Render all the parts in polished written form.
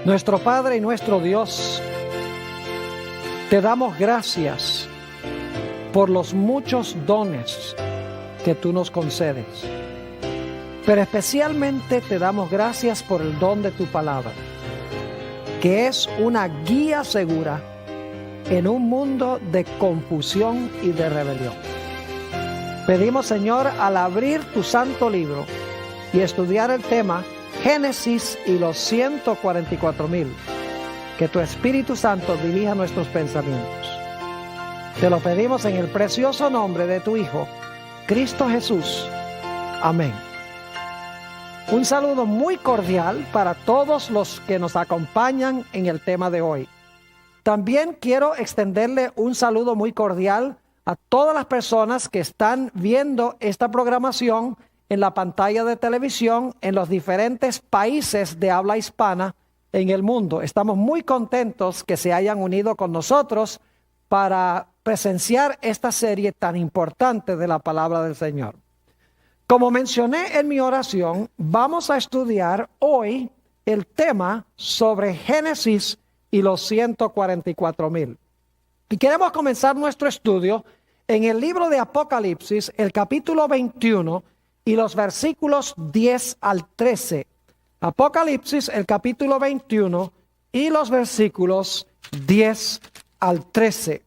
Nuestro Padre y nuestro Dios, te damos gracias por los muchos dones que tú nos concedes. Pero especialmente te damos gracias por el don de tu palabra, que es una guía segura en un mundo de confusión y de rebelión. Pedimos, Señor, al abrir tu santo libro y estudiar el tema Génesis y los 144,000, que tu Espíritu Santo dirija nuestros pensamientos. Te lo pedimos en el precioso nombre de tu Hijo, Cristo Jesús. Amén. Un saludo muy cordial para todos los que nos acompañan en el tema de hoy. También quiero extenderle un saludo muy cordial a todas las personas que están viendo esta programación en la pantalla de televisión en los diferentes países de habla hispana en el mundo. Estamos muy contentos que se hayan unido con nosotros para presenciar esta serie tan importante de la palabra del Señor. Como mencioné en mi oración, vamos a estudiar hoy el tema sobre Génesis y los 144,000. Y queremos comenzar nuestro estudio en el libro de Apocalipsis, el capítulo 21 y los versículos 10 al 13. Apocalipsis, el capítulo 21 y los versículos 10 al 13.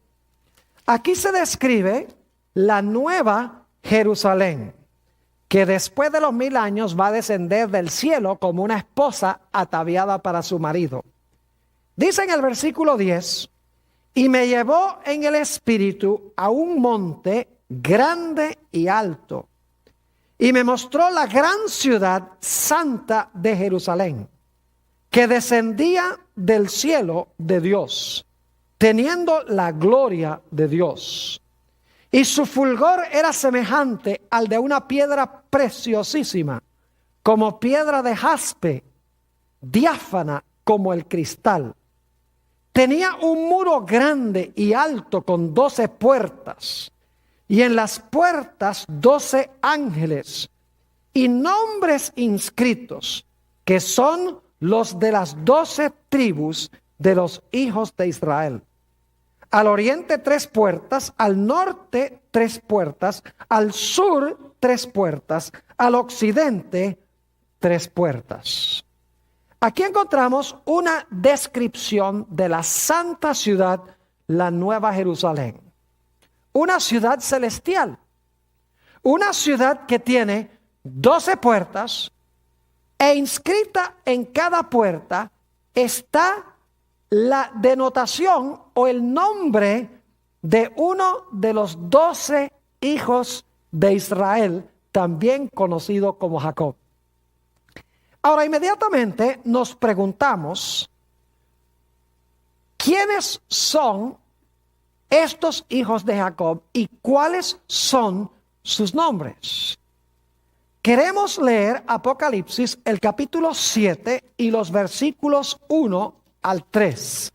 Aquí se describe la nueva Jerusalén, que después de los 1000 años va a descender del cielo como una esposa ataviada para su marido. Dice en el versículo 10, y me llevó en el espíritu a un monte grande y alto, y me mostró la gran ciudad santa de Jerusalén, que descendía del cielo de Dios, teniendo la gloria de Dios. Y su fulgor era semejante al de una piedra preciosísima, como piedra de jaspe, diáfana como el cristal. Tenía un muro grande y alto con 12 puertas, y en las puertas 12 ángeles, y nombres inscritos, que son los de las 12 tribus de los hijos de Israel. Al oriente 3 puertas, al norte 3 puertas, al sur 3 puertas, al occidente 3 puertas. Aquí encontramos una descripción de la santa ciudad, la Nueva Jerusalén. Una ciudad celestial. Una ciudad que tiene 12 puertas e inscrita en cada puerta está la denotación o el nombre de uno de los 12 hijos de Israel, también conocido como Jacob. Ahora, inmediatamente nos preguntamos, ¿quiénes son estos hijos de Jacob y cuáles son sus nombres? Queremos leer Apocalipsis, el capítulo 7 y los versículos 1 al 3.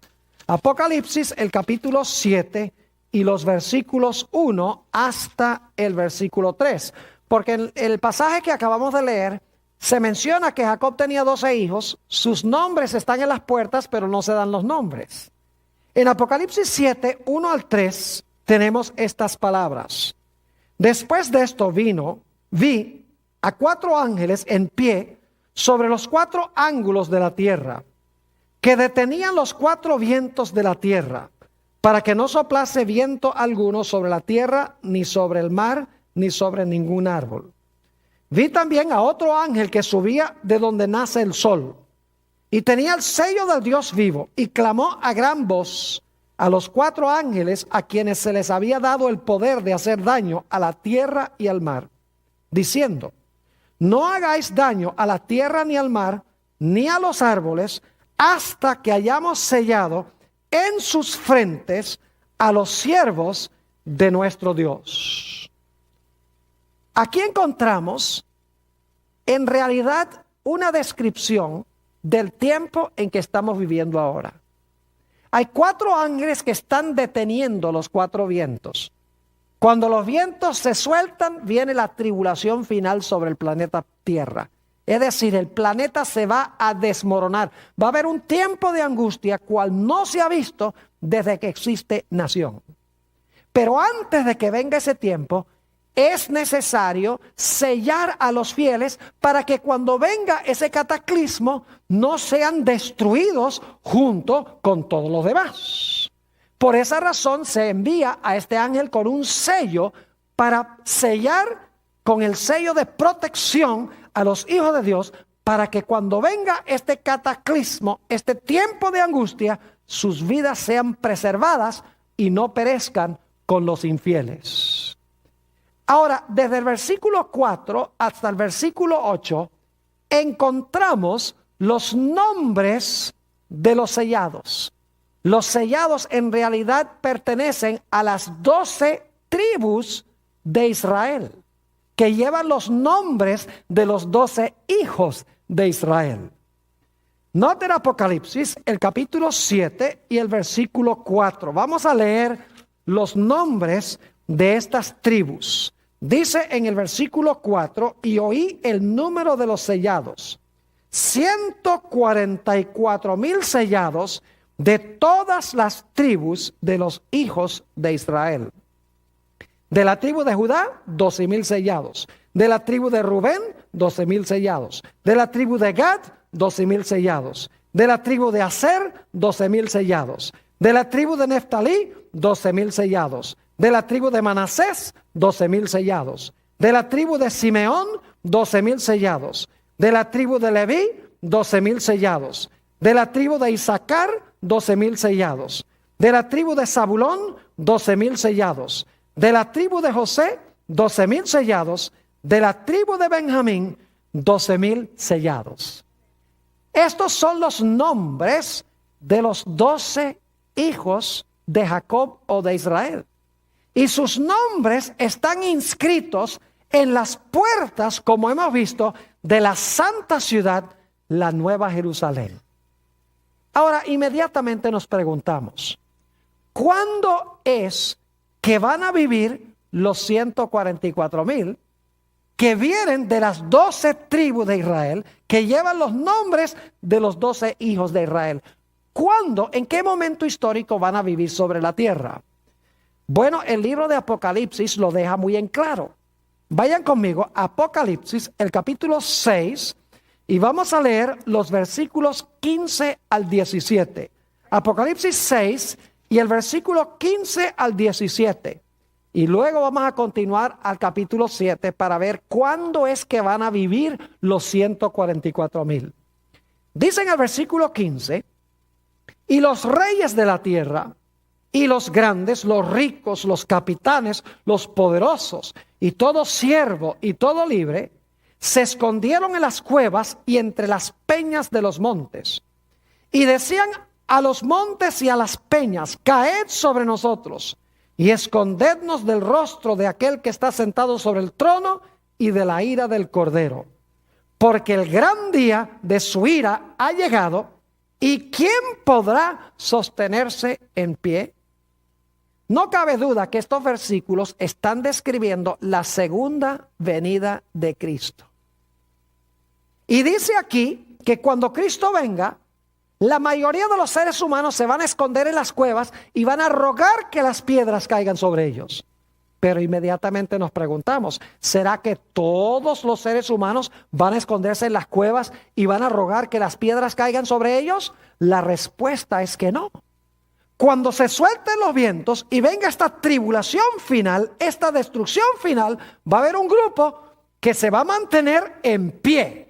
Apocalipsis, el capítulo 7 y los versículos 1 hasta el versículo 3. Porque en el pasaje que acabamos de leer se menciona que Jacob tenía 12 hijos, sus nombres están en las puertas, pero no se dan los nombres. En Apocalipsis 7, 1 al 3, tenemos estas palabras. Después de esto vi a 4 ángeles en pie sobre los 4 ángulos de la tierra, que detenían los 4 vientos de la tierra, para que no soplase viento alguno sobre la tierra, ni sobre el mar, ni sobre ningún árbol. Vi también a otro ángel que subía de donde nace el sol, y tenía el sello del Dios vivo, y clamó a gran voz a los 4 ángeles a quienes se les había dado el poder de hacer daño a la tierra y al mar, diciendo: no hagáis daño a la tierra ni al mar, ni a los árboles, hasta que hayamos sellado en sus frentes a los siervos de nuestro Dios. Aquí encontramos en realidad una descripción del tiempo en que estamos viviendo ahora. Hay 4 ángeles que están deteniendo los 4 vientos. Cuando los vientos se sueltan, viene la tribulación final sobre el planeta Tierra. Es decir, el planeta se va a desmoronar. Va a haber un tiempo de angustia cual no se ha visto desde que existe nación. Pero antes de que venga ese tiempo, es necesario sellar a los fieles para que cuando venga ese cataclismo no sean destruidos junto con todos los demás. Por esa razón se envía a este ángel con un sello para sellar con el sello de protección a los hijos de Dios, para que cuando venga este cataclismo, este tiempo de angustia, sus vidas sean preservadas y no perezcan con los infieles. Ahora, desde el versículo 4 hasta el versículo 8, encontramos los nombres de los sellados. Los sellados en realidad pertenecen a las 12 tribus de Israel, que llevan los nombres de los 12 hijos de Israel. Noten Apocalipsis, el capítulo 7 y el versículo 4. Vamos a leer los nombres de estas tribus. Dice en el versículo 4, y oí el número de los sellados, 144,000 sellados de todas las tribus de los hijos de Israel. De la tribu de Judá, 12,000 sellados. De la tribu de Rubén, 12,000 sellados. De la tribu de Gad, 12,000 sellados. De la tribu de Aser, 12,000 sellados. De la tribu de Neftalí, 12,000 sellados. De la tribu de Manasés, 12,000 sellados. De la tribu de Simeón, 12,000 sellados. De la tribu de Leví, 12,000 sellados. De la tribu de Isaacar, 12,000 sellados. De la tribu de Zabulón, 12,000 sellados. De la tribu de José, 12,000 sellados. De la tribu de Benjamín, 12,000 sellados. Estos son los nombres de los 12 hijos de Jacob o de Israel. Y sus nombres están inscritos en las puertas, como hemos visto, de la santa ciudad, la Nueva Jerusalén. Ahora, inmediatamente nos preguntamos, ¿cuándo es que van a vivir los 144,000 que vienen de las 12 tribus de Israel, que llevan los nombres de los 12 hijos de Israel? ¿Cuándo, en qué momento histórico van a vivir sobre la tierra? Bueno, el libro de Apocalipsis lo deja muy en claro. Vayan conmigo a Apocalipsis, el capítulo 6, y vamos a leer los versículos 15 al 17. Apocalipsis 6 y el versículo 15 al 17. Y luego vamos a continuar al capítulo 7 para ver cuándo es que van a vivir los 144,000. Dice en el versículo 15, y los reyes de la tierra, y los grandes, los ricos, los capitanes, los poderosos, y todo siervo y todo libre, se escondieron en las cuevas y entre las peñas de los montes. Y decían a los montes y a las peñas, caed sobre nosotros, y escondednos del rostro de aquel que está sentado sobre el trono y de la ira del Cordero. Porque el gran día de su ira ha llegado, ¿y quién podrá sostenerse en pie? No cabe duda que estos versículos están describiendo la segunda venida de Cristo. Y dice aquí que cuando Cristo venga, la mayoría de los seres humanos se van a esconder en las cuevas y van a rogar que las piedras caigan sobre ellos. Pero inmediatamente nos preguntamos, ¿será que todos los seres humanos van a esconderse en las cuevas y van a rogar que las piedras caigan sobre ellos? La respuesta es que no. Cuando se suelten los vientos y venga esta tribulación final, esta destrucción final, va a haber un grupo que se va a mantener en pie.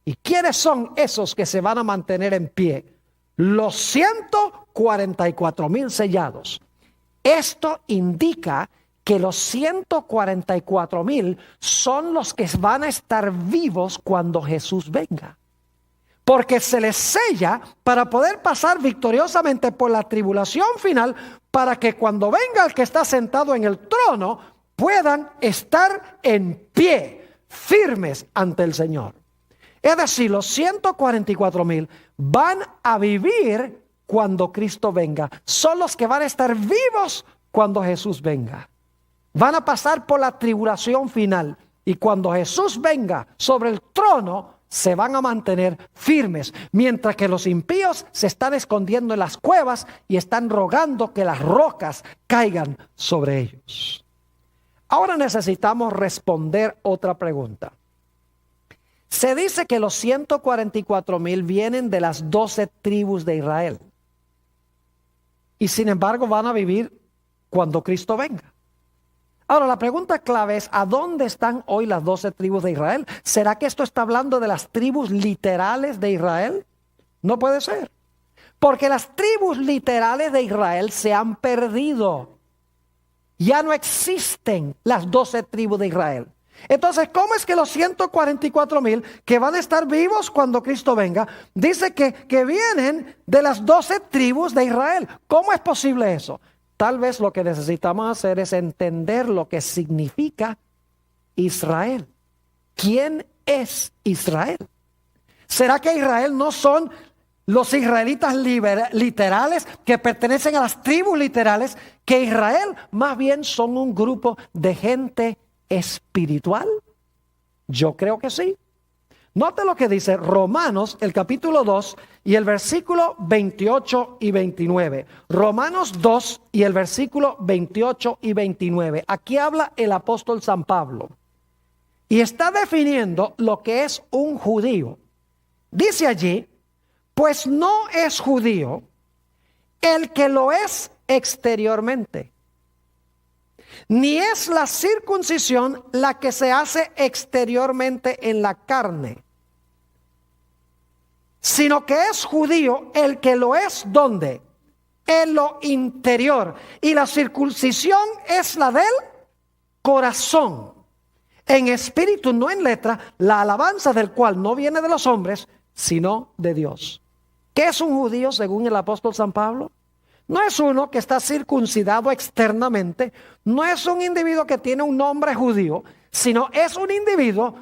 ¿Y quiénes son esos que se van a mantener en pie? Los 144,000 sellados. Esto indica que los 144,000 son los que van a estar vivos cuando Jesús venga. Porque se les sella para poder pasar victoriosamente por la tribulación final, para que cuando venga el que está sentado en el trono, puedan estar en pie, firmes ante el Señor. Es decir, los 144,000 van a vivir cuando Cristo venga. Son los que van a estar vivos cuando Jesús venga. Van a pasar por la tribulación final. Y cuando Jesús venga sobre el trono, se van a mantener firmes, mientras que los impíos se están escondiendo en las cuevas y están rogando que las rocas caigan sobre ellos. Ahora necesitamos responder otra pregunta. Se dice que los 144,000 vienen de las 12 tribus de Israel. Y sin embargo van a vivir cuando Cristo venga. Ahora la pregunta clave es, ¿a dónde están hoy las 12 tribus de Israel? ¿Será que esto está hablando de las tribus literales de Israel? No puede ser. Porque las tribus literales de Israel se han perdido. Ya no existen las 12 tribus de Israel. Entonces, ¿cómo es que los 144,000 que van a estar vivos cuando Cristo venga, dice que vienen de las 12 tribus de Israel? ¿Cómo es posible eso? Tal vez lo que necesitamos hacer es entender lo que significa Israel. ¿Quién es Israel? ¿Será que Israel no son los israelitas literales que pertenecen a las tribus literales? Que Israel más bien son un grupo de gente espiritual. Yo creo que sí. Note lo que dice Romanos, el capítulo 2 y el versículo 28 y 29. Romanos 2 y el versículo 28 y 29. Aquí habla el apóstol San Pablo y está definiendo lo que es un judío. Dice allí, pues no es judío el que lo es exteriormente, ni es la circuncisión la que se hace exteriormente en la carne, sino que es judío el que lo es ¿dónde? En lo interior. Y la circuncisión es la del corazón, en espíritu, no en letra, la alabanza del cual no viene de los hombres, sino de Dios. ¿Qué es un judío según el apóstol San Pablo? No es uno que está circuncidado externamente, no es un individuo que tiene un nombre judío, sino es un individuo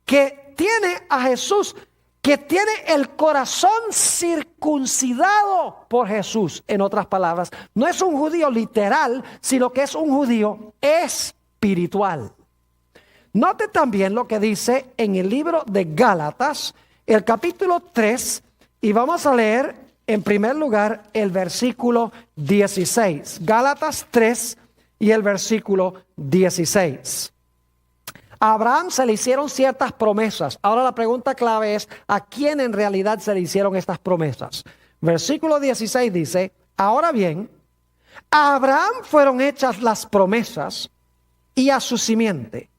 que tiene a Jesús, que tiene el corazón circuncidado por Jesús. En otras palabras, no es un judío literal, sino que es un judío espiritual. Note también lo que dice en el libro de Gálatas, el capítulo 3, y vamos a leer en primer lugar el versículo 16. Gálatas 3 y el versículo 16. A Abraham se le hicieron ciertas promesas. Ahora la pregunta clave es, ¿a quién en realidad se le hicieron estas promesas? Versículo 16 dice, ahora bien, a Abraham fueron hechas las promesas y a su simiente.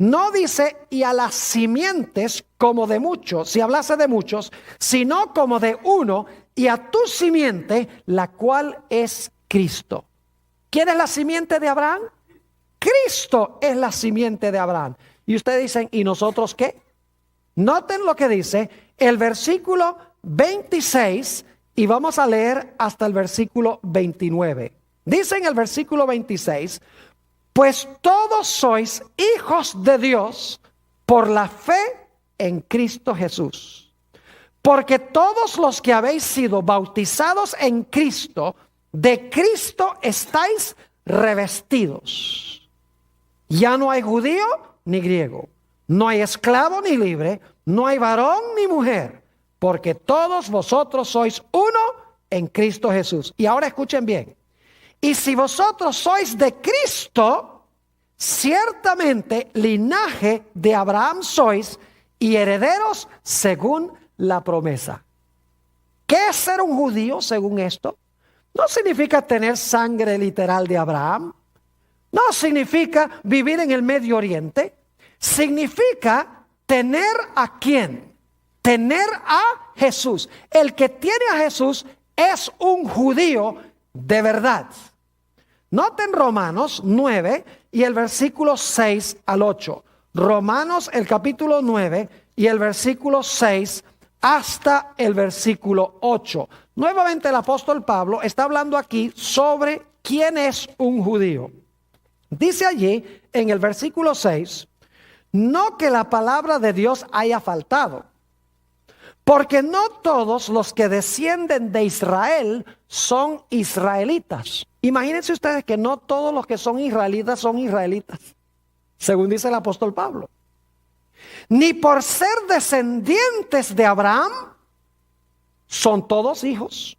No dice y a las simientes como de muchos, si hablase de muchos, sino como de uno, y a tu simiente, la cual es Cristo. ¿Quién es la simiente de Abraham? Cristo es la simiente de Abraham. Y ustedes dicen, ¿y nosotros qué? Noten lo que dice el versículo 26 y vamos a leer hasta el versículo 29. Dice en el versículo 26, pues todos sois hijos de Dios por la fe en Cristo Jesús. Porque todos los que habéis sido bautizados en Cristo, de Cristo estáis revestidos. Ya no hay judío ni griego, no hay esclavo ni libre, no hay varón ni mujer, porque todos vosotros sois uno en Cristo Jesús. Y ahora escuchen bien. Y si vosotros sois de Cristo, ciertamente linaje de Abraham sois y herederos según la promesa. ¿Qué es ser un judío según esto? No significa tener sangre literal de Abraham. No significa vivir en el Medio Oriente. Significa tener ¿a quién? Tener a Jesús. El que tiene a Jesús es un judío de verdad. Noten Romanos 9 y el versículo 6 al 8. Romanos el capítulo 9 y el versículo 6 hasta el versículo 8. Nuevamente el apóstol Pablo está hablando aquí sobre quién es un judío. Dice allí en el versículo 6, no que la palabra de Dios haya faltado, porque no todos los que descienden de Israel son israelitas. Imagínense ustedes que no todos los que son israelitas, según dice el apóstol Pablo. ni por ser descendientes de Abraham, son todos hijos,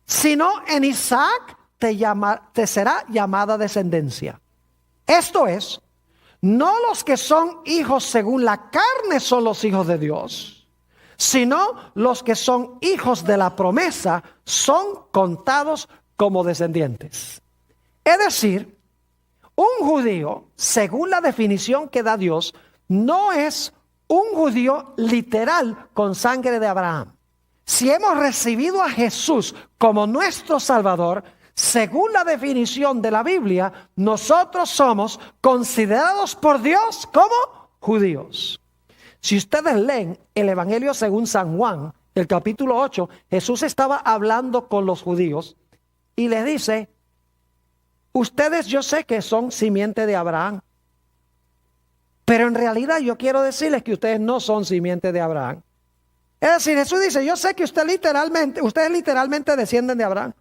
sino en Isaac te será llamada descendencia. Esto es, no los que son hijos según la carne son los hijos de Dios, sino los que son hijos de la promesa son contados como descendientes. Es decir, un judío, según la definición que da Dios, no es un judío literal con sangre de Abraham. Si hemos recibido a Jesús como nuestro Salvador, según la definición de la Biblia, nosotros somos considerados por Dios como judíos. Si ustedes leen el Evangelio según San Juan, el capítulo 8, Jesús estaba hablando con los judíos y les dice: ustedes yo sé que son simiente de Abraham, pero en realidad yo quiero decirles que ustedes no son simiente de Abraham. Es decir, Jesús dice: yo sé que ustedes literalmente descienden de Abraham,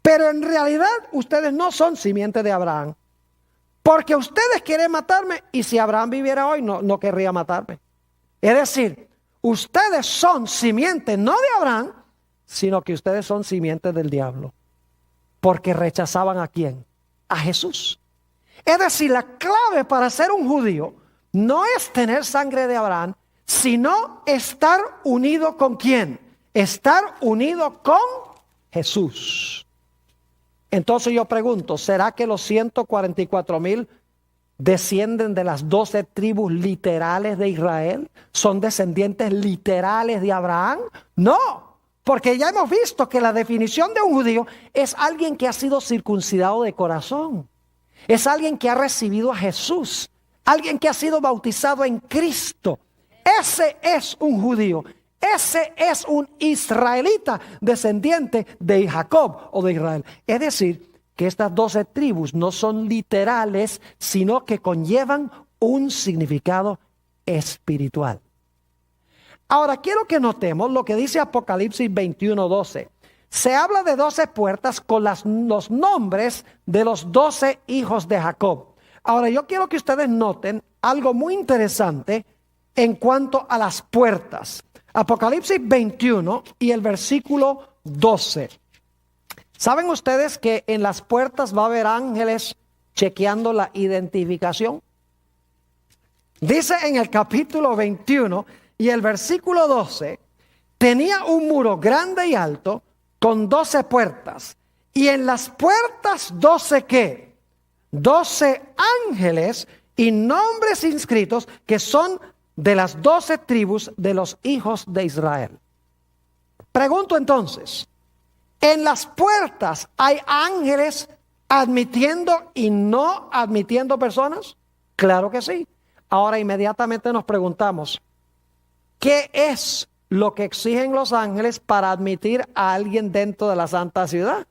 pero en realidad ustedes no son simiente de Abraham, porque ustedes quieren matarme, y si Abraham viviera hoy no querría matarme. Es decir, ustedes son simiente no de Abraham, sino que ustedes son simiente del diablo, porque rechazaban ¿a quién? A Jesús. Es decir, la clave para ser un judío no es tener sangre de Abraham, sino estar unido ¿con quién? Estar unido con Jesús. Entonces yo pregunto, ¿será que los 144,000 descienden de las 12 tribus literales de Israel? ¿Son descendientes literales de Abraham? No, porque ya hemos visto que la definición de un judío es alguien que ha sido circuncidado de corazón. Es alguien que ha recibido a Jesús, alguien que ha sido bautizado en Cristo. Ese es un judío. Ese es un israelita descendiente de Jacob o de Israel. Es decir, que estas 12 tribus no son literales, sino que conllevan un significado espiritual. Ahora, quiero que notemos lo que dice Apocalipsis 21:12. Se habla de 12 puertas con los nombres de los 12 hijos de Jacob. Ahora, yo quiero que ustedes noten algo muy interesante en cuanto a las puertas. Apocalipsis 21 y el versículo 12. ¿Saben ustedes que en las puertas va a haber ángeles chequeando la identificación? Dice en el capítulo 21 y el versículo 12, tenía un muro grande y alto con 12 puertas. Y en las puertas 12 ¿qué? 12 ángeles y nombres inscritos que son de las 12 tribus de los hijos de Israel. Pregunto entonces, ¿en las puertas hay ángeles admitiendo y no admitiendo personas? Claro que sí. Ahora inmediatamente nos preguntamos, ¿qué es lo que exigen los ángeles para admitir a alguien dentro de la santa ciudad?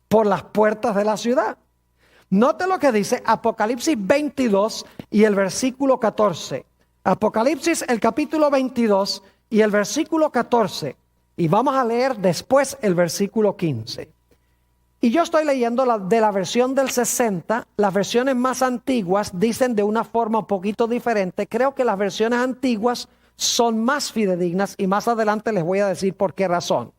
Por las puertas de la ciudad. Note lo que dice Apocalipsis 22 y el versículo 14. Apocalipsis, el capítulo 22 y el versículo 14. Y vamos a leer después el versículo 15. Y yo estoy leyendo de la versión del 60. Las versiones más antiguas dicen de una forma un poquito diferente. Creo que las versiones antiguas son más fidedignas y más adelante les voy a decir por qué razón.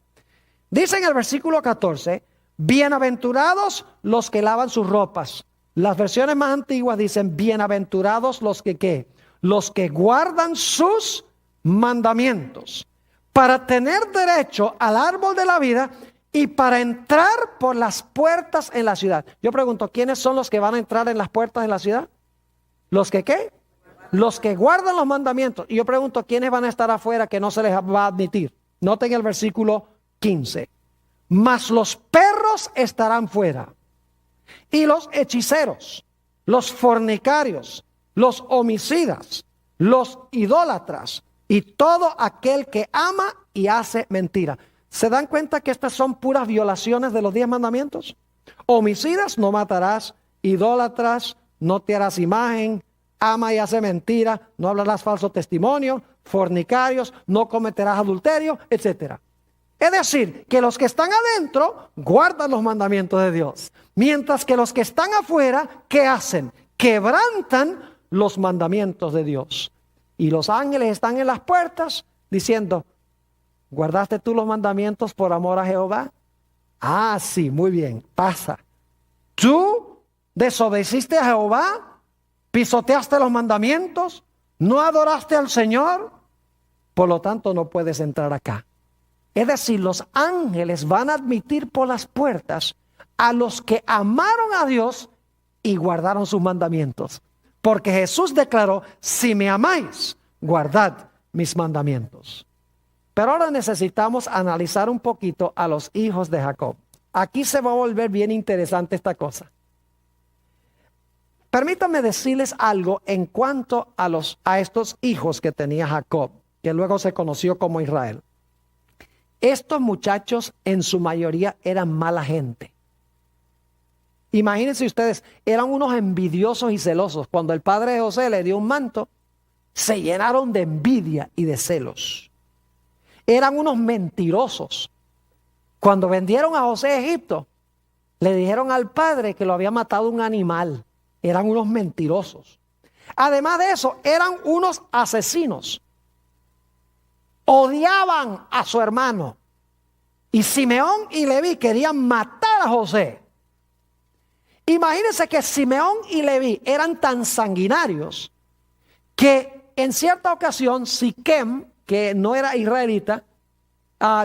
Dice en el versículo 14, bienaventurados los que lavan sus ropas. Las versiones más antiguas dicen bienaventurados los que ¿qué? Los que guardan sus mandamientos, para tener derecho al árbol de la vida y para entrar por las puertas en la ciudad. Yo pregunto, ¿quiénes son los que van a entrar en las puertas de la ciudad? ¿Los que qué? Los que guardan los mandamientos. Y yo pregunto, ¿quiénes van a estar afuera que no se les va a admitir? Noten el versículo 15. Mas los perros estarán fuera, y los hechiceros, los fornicarios, los homicidas, los idólatras y todo aquel que ama y hace mentira. ¿Se dan cuenta que estas son puras violaciones de los 10 mandamientos? Homicidas, no matarás. Idólatras, no te harás imagen. Ama y hace mentira, no hablarás falso testimonio. Fornicarios, no cometerás adulterio, etc. Es decir, que los que están adentro guardan los mandamientos de Dios, mientras que los que están afuera, ¿qué hacen? Quebrantan los mandamientos de Dios. Y los ángeles están en las puertas diciendo, ¿guardaste tú los mandamientos por amor a Jehová? Ah, sí, muy bien, pasa. ¿Tú desobedeciste a Jehová? ¿Pisoteaste los mandamientos? ¿No adoraste al Señor? Por lo tanto, no puedes entrar acá. Es decir, los ángeles van a admitir por las puertas a los que amaron a Dios y guardaron sus mandamientos. Porque Jesús declaró, si me amáis, guardad mis mandamientos. Pero ahora necesitamos analizar un poquito a los hijos de Jacob. Aquí se va a volver bien interesante esta cosa. Permítanme decirles algo en cuanto a estos hijos que tenía Jacob, que luego se conoció como Israel. Estos muchachos en su mayoría eran mala gente. Imagínense ustedes, eran unos envidiosos y celosos. Cuando el padre de José le dio un manto, se llenaron de envidia y de celos. Eran unos mentirosos. Cuando vendieron a José a Egipto, le dijeron al padre que lo había matado un animal. Eran unos mentirosos. Además de eso, eran unos asesinos. Odiaban a su hermano. Y Simeón y Leví querían matar a José. Imagínense que Simeón y Leví eran tan sanguinarios que en cierta ocasión Siquem, que no era israelita,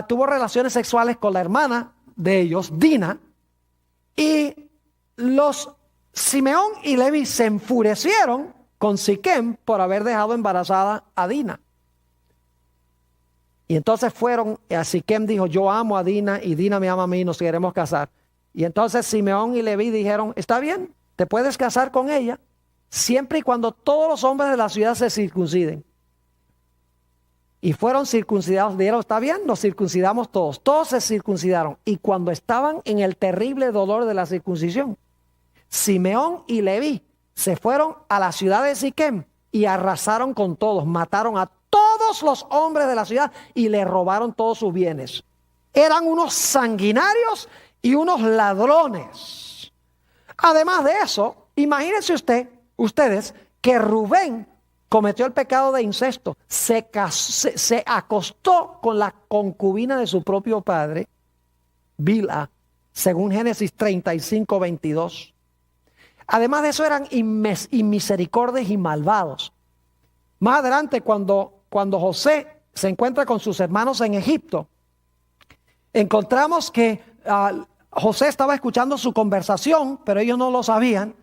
tuvo relaciones sexuales con la hermana de ellos, Dina, y los Simeón y Leví se enfurecieron con Siquem por haber dejado embarazada a Dina. Y entonces fueron, a Siquem dijo, yo amo a Dina y Dina me ama a mí, nos queremos casar. Y entonces Simeón y Leví dijeron, está bien, te puedes casar con ella, siempre y cuando todos los hombres de la ciudad se circunciden. Y fueron circuncidados, dijeron, está bien, nos circuncidamos todos. Todos se circuncidaron. Y cuando estaban en el terrible dolor de la circuncisión, Simeón y Leví se fueron a la ciudad de Siquem y arrasaron con todos, mataron a todos los hombres de la ciudad y le robaron todos sus bienes. Eran unos sanguinarios y unos ladrones. Además de eso, imagínense ustedes que Rubén cometió el pecado de incesto. Se acostó con la concubina de su propio padre, Bilha, según Génesis 35, 22. Además de eso, eran inmisericordios y malvados. Más adelante, cuando José se encuentra con sus hermanos en Egipto, encontramos que José estaba escuchando su conversación, pero ellos no lo sabían.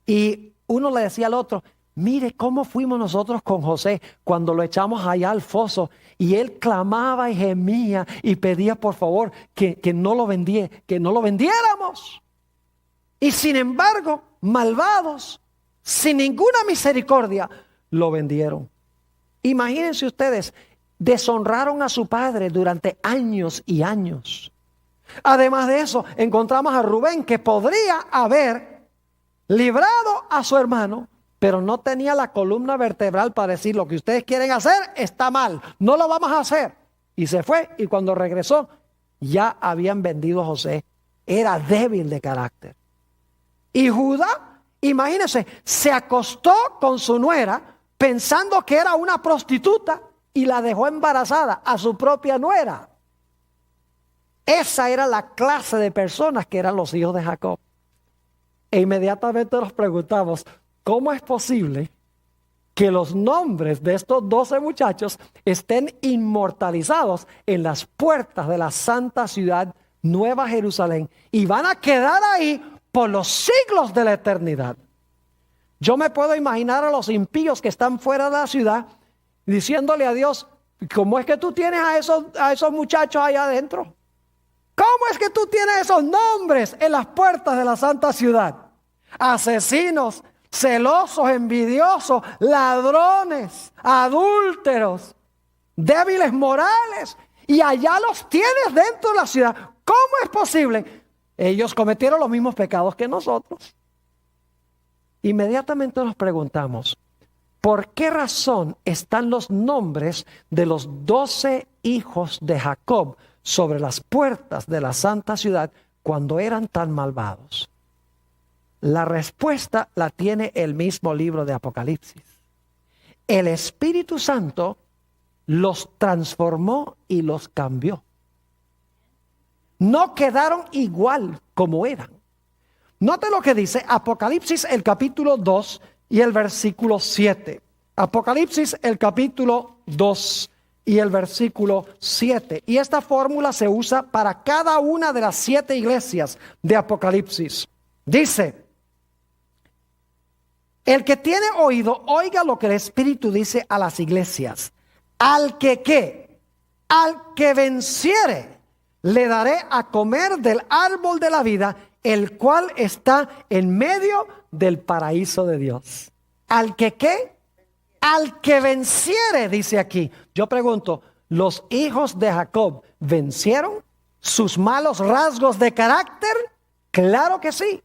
Y uno le decía al otro, mire cómo fuimos nosotros con José cuando lo echamos allá al foso. Y él clamaba y gemía y pedía por favor que no lo vendiéramos. Y sin embargo, malvados, sin ninguna misericordia, lo vendieron. Imagínense ustedes, deshonraron a su padre durante años y años. Además de eso, encontramos a Rubén, que podría haber librado a su hermano, pero no tenía la columna vertebral para decir, lo que ustedes quieren hacer está mal, no lo vamos a hacer. Y se fue, y cuando regresó, ya habían vendido a José. Era débil de carácter. Y Judá, imagínense, se acostó con su nuera pensando que era una prostituta y la dejó embarazada a su propia nuera. Esa era la clase de personas que eran los hijos de Jacob. E inmediatamente nos preguntamos, ¿cómo es posible que los nombres de estos 12 muchachos estén inmortalizados en las puertas de la santa ciudad Nueva Jerusalén y van a quedar ahí por los siglos de la eternidad? Yo me puedo imaginar a los impíos que están fuera de la ciudad diciéndole a Dios, ¿cómo es que tú tienes a esos muchachos allá adentro? ¿Cómo es que tú tienes esos nombres en las puertas de la santa ciudad? Asesinos, celosos, envidiosos, ladrones, adúlteros, débiles morales. Y allá los tienes dentro de la ciudad. ¿Cómo es posible? Ellos cometieron los mismos pecados que nosotros. Inmediatamente nos preguntamos, ¿por qué razón están los nombres de los 12 hijos de Jacob sobre las puertas de la santa ciudad cuando eran tan malvados? La respuesta la tiene el mismo libro de Apocalipsis. El Espíritu Santo los transformó y los cambió. No quedaron igual como eran. Note lo que dice Apocalipsis el capítulo 2 y el versículo 7. Apocalipsis el capítulo 2 y el versículo 7. Y esta fórmula se usa para cada una de las 7 iglesias de Apocalipsis. Dice: el que tiene oído, oiga lo que el Espíritu dice a las iglesias. Al que ¿qué? Al que venciere, le daré a comer del árbol de la vida, el cual está en medio del paraíso de Dios. ¿Al que qué? Al que venciere, dice aquí. Yo pregunto, ¿los hijos de Jacob vencieron sus malos rasgos de carácter? Claro que sí.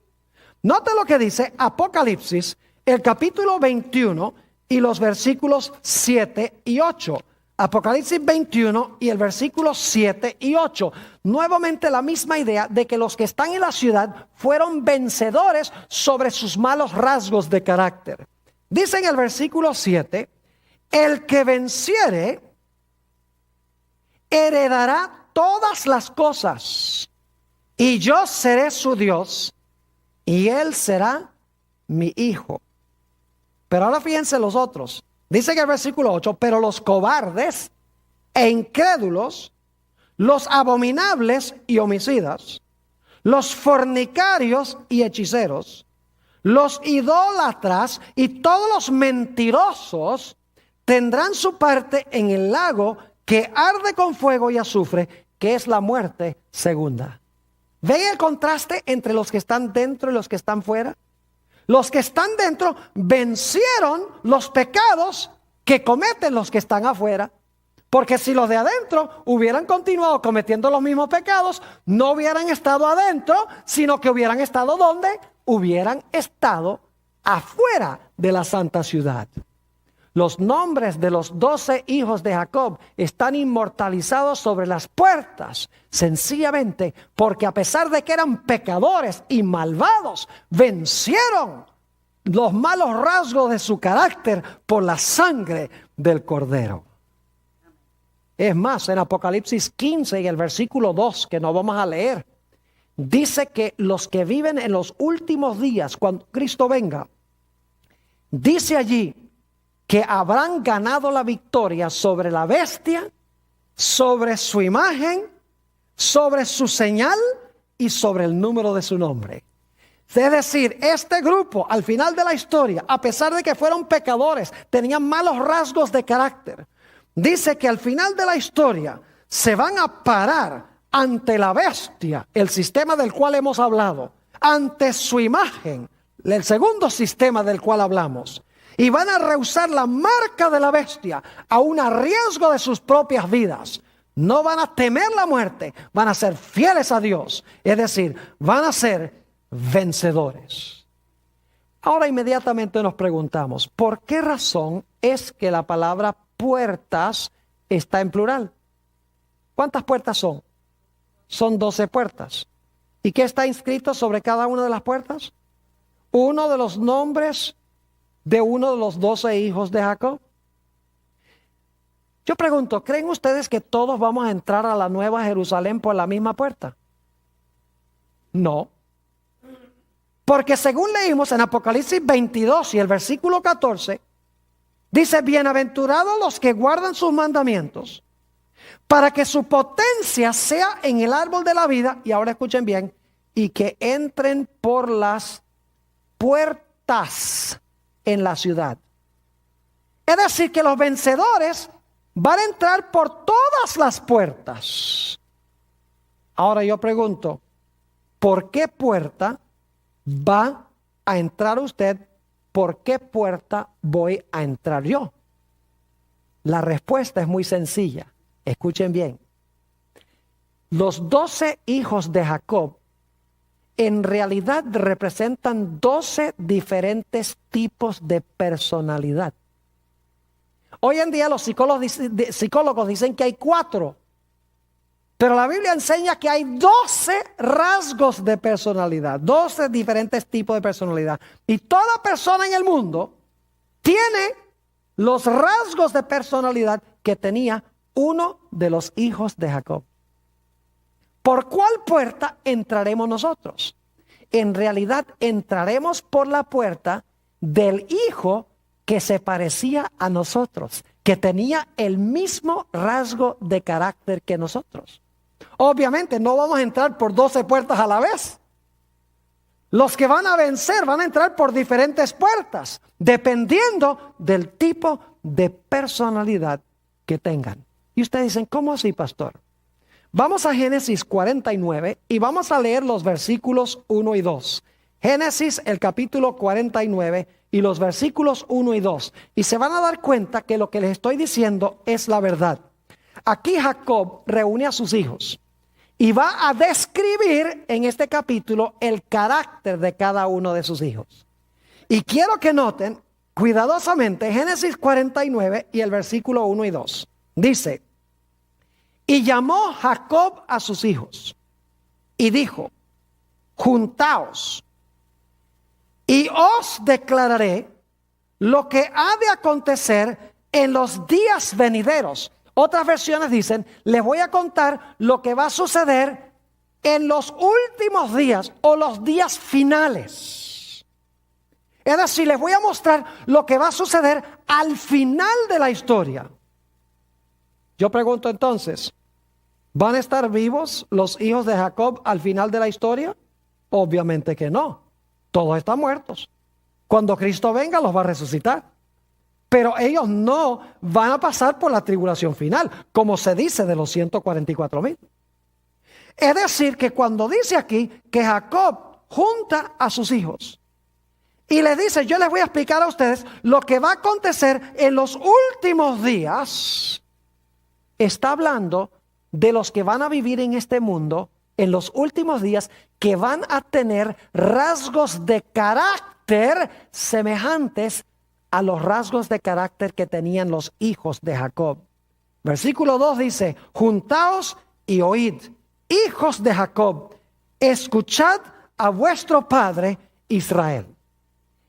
Note lo que dice Apocalipsis, el capítulo 21 y los versículos 7 y 8. Apocalipsis 21 y el versículo 7 y 8. Nuevamente la misma idea de que los que están en la ciudad fueron vencedores sobre sus malos rasgos de carácter. Dice en el versículo 7, el que venciere heredará todas las cosas, y yo seré su Dios, y él será mi hijo. Pero ahora fíjense los otros. Dice en el versículo 8, pero los cobardes e incrédulos, los abominables y homicidas, los fornicarios y hechiceros, los idólatras y todos los mentirosos tendrán su parte en el lago que arde con fuego y azufre, que es la muerte segunda. ¿Ven el contraste entre los que están dentro y los que están fuera? Los que están dentro vencieron los pecados que cometen los que están afuera. Porque si los de adentro hubieran continuado cometiendo los mismos pecados, no hubieran estado adentro, sino que hubieran estado ¿dónde? Hubieran estado afuera de la santa ciudad. Los nombres de los 12 hijos de Jacob están inmortalizados sobre las puertas, sencillamente porque a pesar de que eran pecadores y malvados, vencieron los malos rasgos de su carácter por la sangre del Cordero. Es más, en Apocalipsis 15 y el versículo 2, que no vamos a leer, dice que los que viven en los últimos días, cuando Cristo venga, dice allí que habrán ganado la victoria sobre la bestia, sobre su imagen, sobre su señal y sobre el número de su nombre. Es decir, este grupo al final de la historia, a pesar de que fueron pecadores, tenían malos rasgos de carácter, dice que al final de la historia se van a parar ante la bestia, el sistema del cual hemos hablado, ante su imagen, el segundo sistema del cual hablamos. Y van a rehusar la marca de la bestia, aun a riesgo de sus propias vidas. No van a temer la muerte, van a ser fieles a Dios. Es decir, van a ser vencedores. Ahora inmediatamente nos preguntamos, ¿por qué razón es que la palabra puertas está en plural? ¿Cuántas puertas son? Son 12 puertas. ¿Y qué está inscrito sobre cada una de las puertas? Uno de los nombres de uno de los 12 hijos de Jacob. Yo pregunto, ¿creen ustedes que todos vamos a entrar a la Nueva Jerusalén por la misma puerta? No. Porque según leímos en Apocalipsis 22 y el versículo 14, dice, bienaventurados los que guardan sus mandamientos, para que su potencia sea en el árbol de la vida, y ahora escuchen bien, y que entren por las puertas en la ciudad. Es decir, que los vencedores van a entrar por todas las puertas. Ahora yo pregunto, ¿por qué puerta va a entrar usted? ¿Por qué puerta voy a entrar yo? La respuesta es muy sencilla. Escuchen bien. Los 12 hijos de Jacob en realidad representan 12 diferentes tipos de personalidad. Hoy en día los psicólogos dicen que hay 4. Pero la Biblia enseña que hay 12 rasgos de personalidad, 12 diferentes tipos de personalidad. Y toda persona en el mundo tiene los rasgos de personalidad que tenía uno de los hijos de Jacob. ¿Por cuál puerta entraremos nosotros? En realidad entraremos por la puerta del hijo que se parecía a nosotros, que tenía el mismo rasgo de carácter que nosotros. Obviamente no vamos a entrar por 12 puertas a la vez. Los que van a vencer van a entrar por diferentes puertas, dependiendo del tipo de personalidad que tengan. Y ustedes dicen, ¿cómo así, pastor? Vamos a Génesis 49 y vamos a leer los versículos 1 y 2. Génesis, el capítulo 49 y los versículos 1 y 2. Y se van a dar cuenta que lo que les estoy diciendo es la verdad. Aquí Jacob reúne a sus hijos y va a describir en este capítulo el carácter de cada uno de sus hijos. Y quiero que noten cuidadosamente Génesis 49 y el versículo 1 y 2. Dice, y llamó Jacob a sus hijos y dijo, juntaos y os declararé lo que ha de acontecer en los días venideros. Otras versiones dicen, les voy a contar lo que va a suceder en los últimos días o los días finales. Es decir, les voy a mostrar lo que va a suceder al final de la historia. Yo pregunto entonces, ¿van a estar vivos los hijos de Jacob al final de la historia? Obviamente que no. Todos están muertos. Cuando Cristo venga los va a resucitar. Pero ellos no van a pasar por la tribulación final, como se dice de los 144,000. Es decir, que cuando dice aquí que Jacob junta a sus hijos y les dice, yo les voy a explicar a ustedes lo que va a acontecer en los últimos días, está hablando de los que van a vivir en este mundo en los últimos días, que van a tener rasgos de carácter semejantes a los rasgos de carácter que tenían los hijos de Jacob. Versículo 2 dice, juntaos y oíd, hijos de Jacob, escuchad a vuestro padre Israel.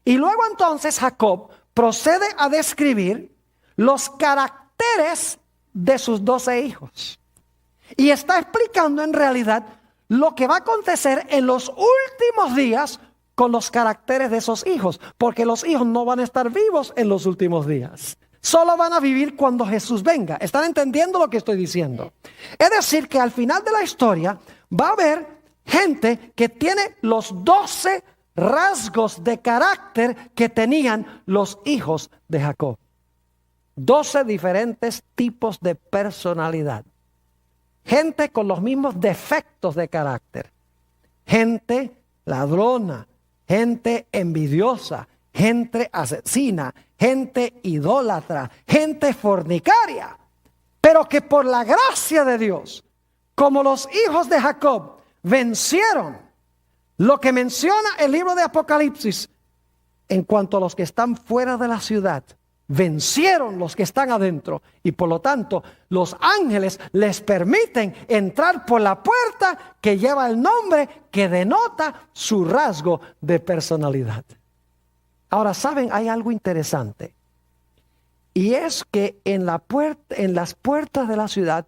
Y luego entonces Jacob procede a describir los caracteres de sus 12 hijos. Y está explicando en realidad lo que va a acontecer en los últimos días con los caracteres de esos hijos, porque los hijos no van a estar vivos en los últimos días. Solo van a vivir cuando Jesús venga. ¿Están entendiendo lo que estoy diciendo? Es decir, que al final de la historia va a haber gente que tiene los 12 rasgos de carácter que tenían los hijos de Jacob. 12 diferentes tipos de personalidad. Gente con los mismos defectos de carácter. Gente ladrona, gente envidiosa, gente asesina, gente idólatra, gente fornicaria. Pero que por la gracia de Dios, como los hijos de Jacob vencieron lo que menciona el libro de Apocalipsis en cuanto a los que están fuera de la ciudad, vencieron los que están adentro y por lo tanto los ángeles les permiten entrar por la puerta que lleva el nombre que denota su rasgo de personalidad. Ahora, ¿saben? Hay algo interesante y es que en las puertas de la ciudad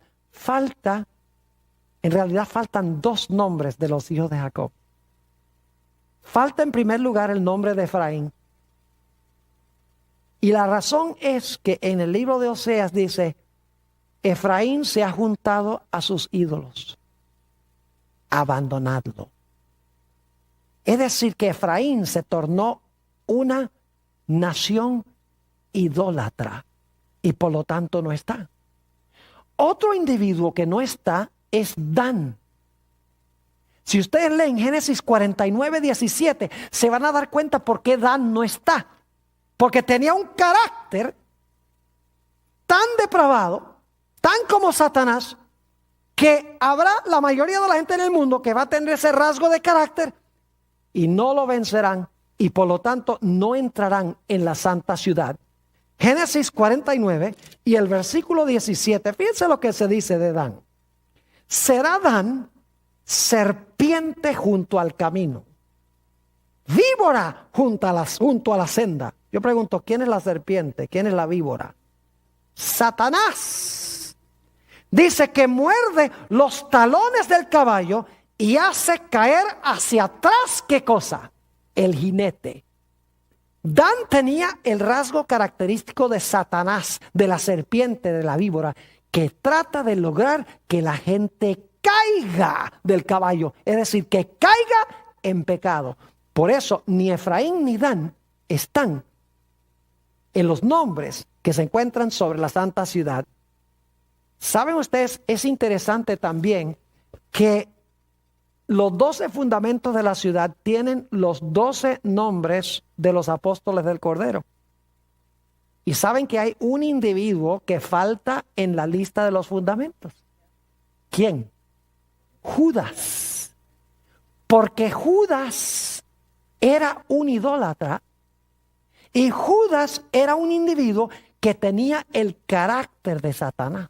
en realidad faltan 2 nombres de los hijos de Jacob. Falta en primer lugar el nombre de Efraín. Y la razón es que en el libro de Oseas dice, Efraín se ha juntado a sus ídolos, abandonadlo. Es decir, que Efraín se tornó una nación idólatra y por lo tanto no está. Otro individuo que no está es Dan. Si ustedes leen Génesis 49, 17, se van a dar cuenta por qué Dan no está. Porque tenía un carácter tan depravado, tan como Satanás, que habrá la mayoría de la gente en el mundo que va a tener ese rasgo de carácter y no lo vencerán y por lo tanto no entrarán en la santa ciudad. Génesis 49 y el versículo 17, fíjense lo que se dice de Dan. será Dan serpiente junto al camino, víbora junto a la senda. Yo pregunto, ¿quién es la serpiente? ¿Quién es la víbora? Satanás. Dice que muerde los talones del caballo y hace caer hacia atrás, ¿qué cosa? El jinete. Dan tenía el rasgo característico de Satanás, de la serpiente, de la víbora, que trata de lograr que la gente caiga del caballo, es decir, que caiga en pecado. Por eso ni Efraín ni Dan están en los nombres que se encuentran sobre la santa ciudad. ¿Saben ustedes? Es interesante también que los 12 fundamentos de la ciudad tienen los 12 nombres de los apóstoles del Cordero. Y saben que hay un individuo que falta en la lista de los fundamentos. ¿Quién? Judas. Porque Judas era un idólatra y Judas era un individuo que tenía el carácter de Satanás.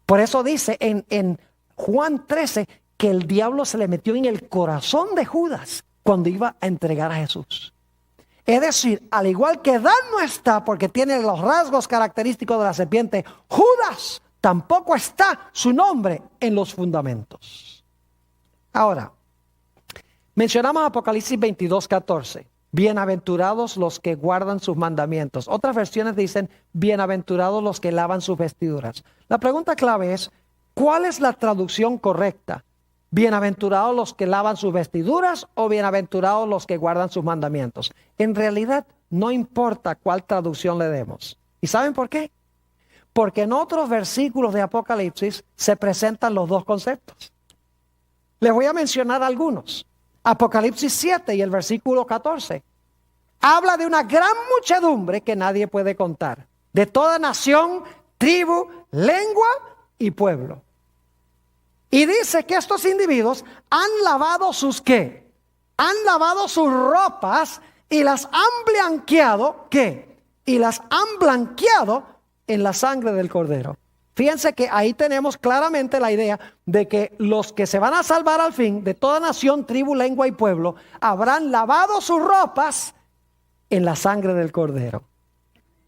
Por eso dice en Juan 13 que el diablo se le metió en el corazón de Judas cuando iba a entregar a Jesús. Es decir, al igual que Dan no está porque tiene los rasgos característicos de la serpiente, Judas tampoco está su nombre en los fundamentos. Ahora, mencionamos Apocalipsis 22:14. Bienaventurados los que guardan sus mandamientos. Otras versiones dicen, bienaventurados los que lavan sus vestiduras. La pregunta clave es, ¿cuál es la traducción correcta? ¿Bienaventurados los que lavan sus vestiduras o bienaventurados los que guardan sus mandamientos? En realidad, no importa cuál traducción le demos. ¿Y saben por qué? Porque en otros versículos de Apocalipsis se presentan los dos conceptos. Les voy a mencionar algunos. Apocalipsis 7 y el versículo 14. Habla de una gran muchedumbre que nadie puede contar. De toda nación, tribu, lengua y pueblo. Y dice que estos individuos han lavado sus ¿qué? Han lavado sus ropas y las han blanqueado ¿qué? Y las han blanqueado en la sangre del Cordero. Fíjense que ahí tenemos claramente la idea de que los que se van a salvar al fin, de toda nación, tribu, lengua y pueblo, habrán lavado sus ropas en la sangre del Cordero.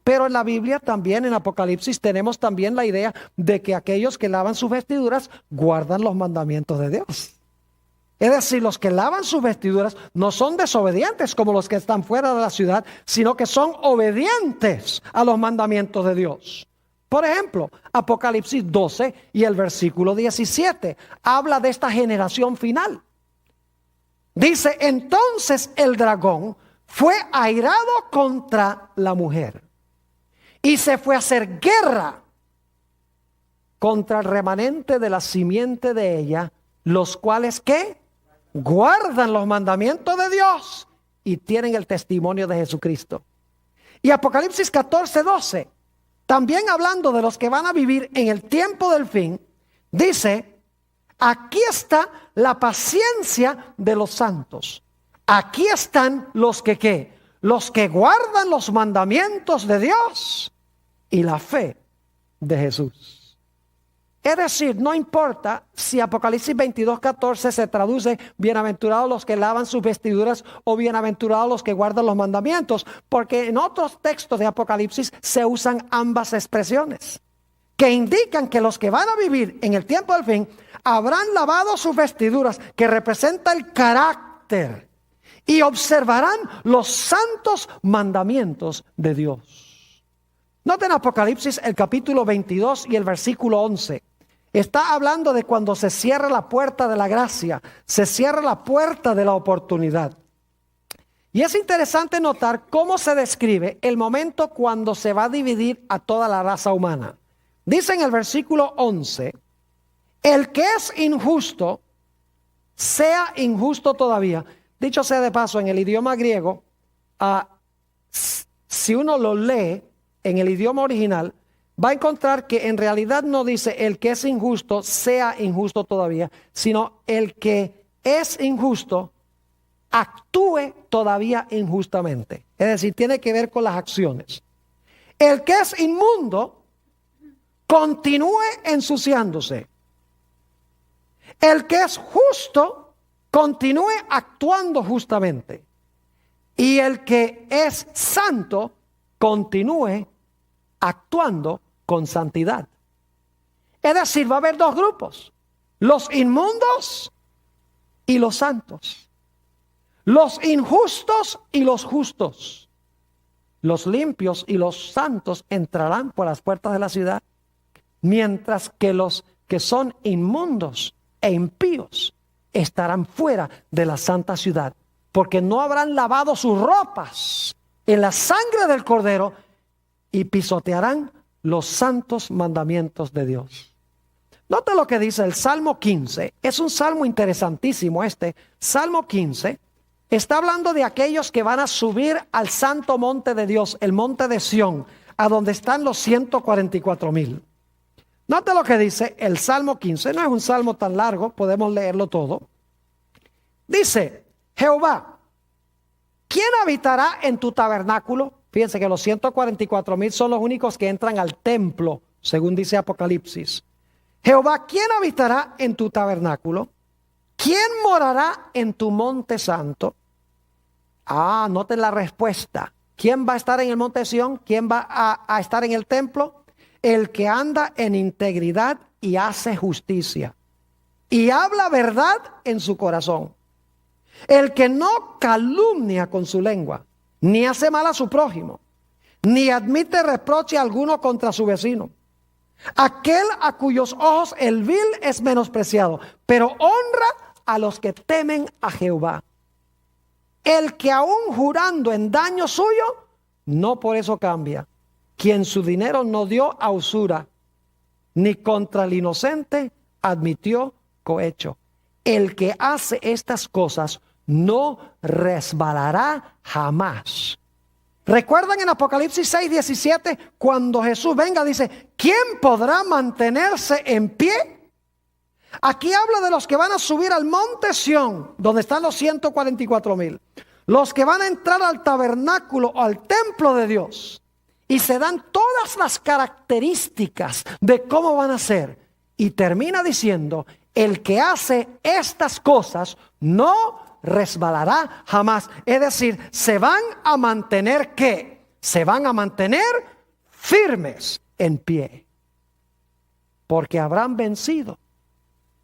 Pero en la Biblia también, en Apocalipsis, tenemos también la idea de que aquellos que lavan sus vestiduras guardan los mandamientos de Dios. Es decir, los que lavan sus vestiduras no son desobedientes como los que están fuera de la ciudad, sino que son obedientes a los mandamientos de Dios. Por ejemplo, Apocalipsis 12 y el versículo 17 habla de esta generación final. Dice, entonces el dragón fue airado contra la mujer y se fue a hacer guerra contra el remanente de la simiente de ella, los cuales ¿qué? Guardan los mandamientos de Dios y tienen el testimonio de Jesucristo. Y Apocalipsis 14:12, también hablando de los que van a vivir en el tiempo del fin, dice, aquí está la paciencia de los santos. Aquí están los que ¿qué? Los que guardan los mandamientos de Dios y la fe de Jesús. Es decir, no importa si Apocalipsis 22:14 se traduce bienaventurados los que lavan sus vestiduras o bienaventurados los que guardan los mandamientos, porque en otros textos de Apocalipsis se usan ambas expresiones, que indican que los que van a vivir en el tiempo del fin habrán lavado sus vestiduras, que representa el carácter, y observarán los santos mandamientos de Dios. Noten Apocalipsis el capítulo 22 y el versículo 11. Está hablando de cuando se cierra la puerta de la gracia, se cierra la puerta de la oportunidad. Y es interesante notar cómo se describe el momento cuando se va a dividir a toda la raza humana. Dice en el versículo 11, el que es injusto, sea injusto todavía. Dicho sea de paso, en el idioma griego, si uno lo lee en el idioma original, va a encontrar que en realidad no dice el que es injusto sea injusto todavía, sino el que es injusto actúe todavía injustamente. Es decir, tiene que ver con las acciones. El que es inmundo continúe ensuciándose. El que es justo, continúe actuando justamente. Y el que es santo, continúe actuando con santidad. Es decir, va a haber dos grupos: los inmundos y los santos, los injustos y los justos. Los limpios y los santos entrarán por las puertas de la ciudad, mientras que los que son inmundos e impíos estarán fuera de la santa ciudad, porque no habrán lavado sus ropas en la sangre del Cordero y pisotearán los santos mandamientos de Dios. Note lo que dice el Salmo 15. Es un salmo interesantísimo este. Salmo 15 está hablando de aquellos que van a subir al santo monte de Dios, el monte de Sión, a donde están los 144,000. Note lo que dice el Salmo 15. No es un salmo tan largo, podemos leerlo todo. Dice: Jehová, ¿quién habitará en tu tabernáculo? Fíjense que los 144,000 son los únicos que entran al templo, según dice Apocalipsis. Jehová, ¿quién habitará en tu tabernáculo? ¿Quién morará en tu monte santo? Noten la respuesta. ¿Quién va a estar en el monte de Sión? ¿Quién va a estar en el templo? El que anda en integridad y hace justicia, y habla verdad en su corazón. El que no calumnia con su lengua, ni hace mal a su prójimo, ni admite reproche alguno contra su vecino. Aquel a cuyos ojos el vil es menospreciado, pero honra a los que temen a Jehová. El que aún jurando en daño suyo, no por eso cambia. Quien su dinero no dio a usura, ni contra el inocente admitió cohecho. El que hace estas cosas no resbalará jamás. ¿Recuerdan en Apocalipsis 6:17 cuando Jesús venga? Dice: ¿quién podrá mantenerse en pie? Aquí habla de los que van a subir al monte Sión, donde están los 144,000. Los que van a entrar al tabernáculo o al templo de Dios. Y se dan todas las características de cómo van a ser. Y termina diciendo: el que hace estas cosas no resbalará jamás. Es decir, se van a mantener, ¿qué? Se van a mantener firmes en pie, porque habrán vencido,